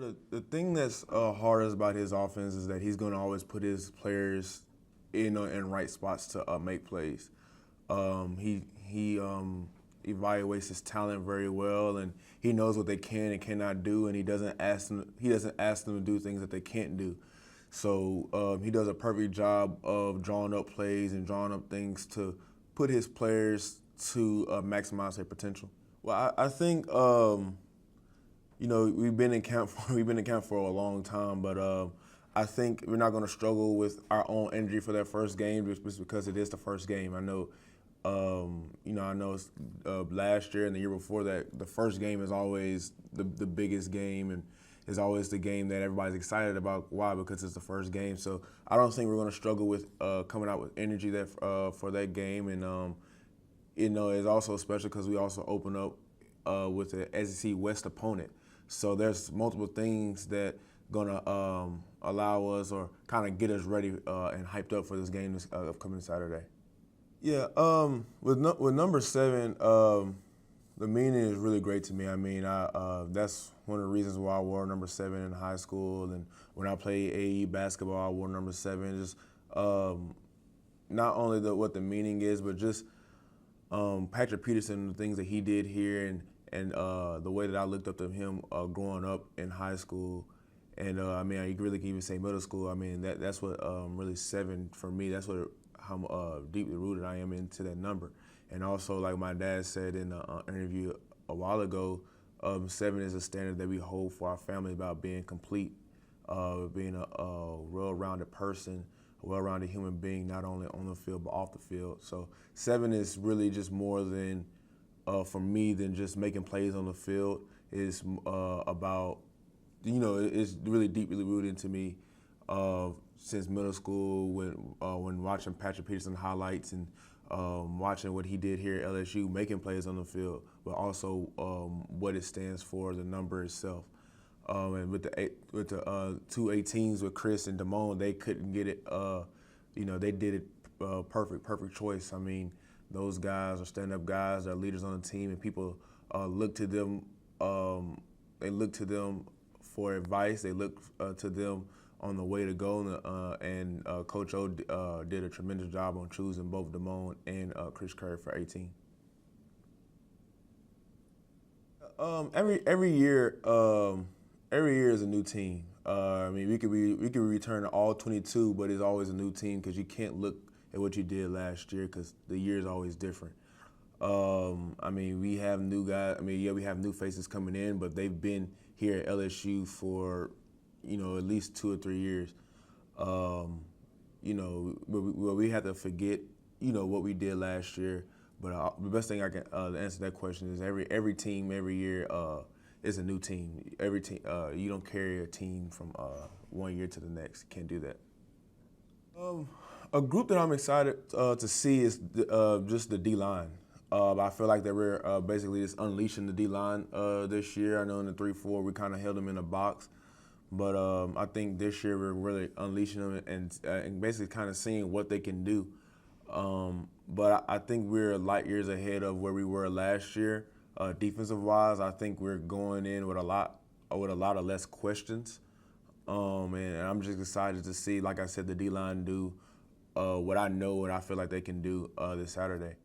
The thing that's hardest about his offense is that he's going to always put his players in right spots to make plays. He evaluates his talent very well, and he knows what they can and cannot do, and he doesn't ask them to do things that they can't do. So he does a perfect job of drawing up plays and drawing up things to put his players to maximize their potential. Well, I think we've been in camp for a long time, but I think we're not going to struggle with our own energy for that first game just because it is the first game. I know last year and the year before that, the first game is always the biggest game and is always the game that everybody's excited about. Why? Because it's the first game. So I don't think we're going to struggle with coming out with energy for that game. And it's also special because we also open up with the SEC West opponent. So there's multiple things that gonna allow us or kind of get us ready and hyped up for this game this upcoming Saturday. Yeah, with number 7, the meaning is really great to me. I mean, that's one of the reasons why I wore number 7 in high school, and when I played AE basketball, I wore number 7. Just not only what the meaning is, but just Patrick Peterson, the things that he did here, and the way that I looked up to him growing up in high school, and you really can even say middle school. I mean, that's what really 7 for me. That's how deeply rooted I am into that number. And also, like my dad said in an interview a while ago, 7 is a standard that we hold for our family about being complete, being a well-rounded person, a well-rounded human being, not only on the field but off the field. So 7 is really just more than for me than just making plays on the field. It's about, it's really deeply rooted into me since middle school when watching Patrick Peterson highlights and watching what he did here at LSU, making plays on the field, but also what it stands for, the number itself. And with the 2 18s with Chris and Damone, they couldn't get it. They did it perfect choice. I mean, those guys are stand-up guys, they're leaders on the team, and people look to them. They look to them for advice. They look to them on the way to go. And Coach O did a tremendous job on choosing both Damone and Chris Curry for 18. Every year is a new team. We could return to all 22, but it's always a new team because you can't look at what you did last year because the year is always different. We have new guys. We have new faces coming in, but they've been here at LSU for, at least 2 or 3 years. We have to forget, what we did last year. But the best thing I can answer that question is every team every year is a new team. Every team, you don't carry a team from one year to the next. You can't do that. A group that I'm excited to see is just the D-line. I feel like that we're basically just unleashing the D-line this year. I know in the 3-4 we kind of held them in a box, but I think this year we're really unleashing them and basically kind of seeing what they can do. But I think we're light years ahead of where we were last year, defensive-wise. I think we're going in with a lot of less questions, and I'm just excited to see, like I said, the D-line do what I know and I feel like they can do this Saturday.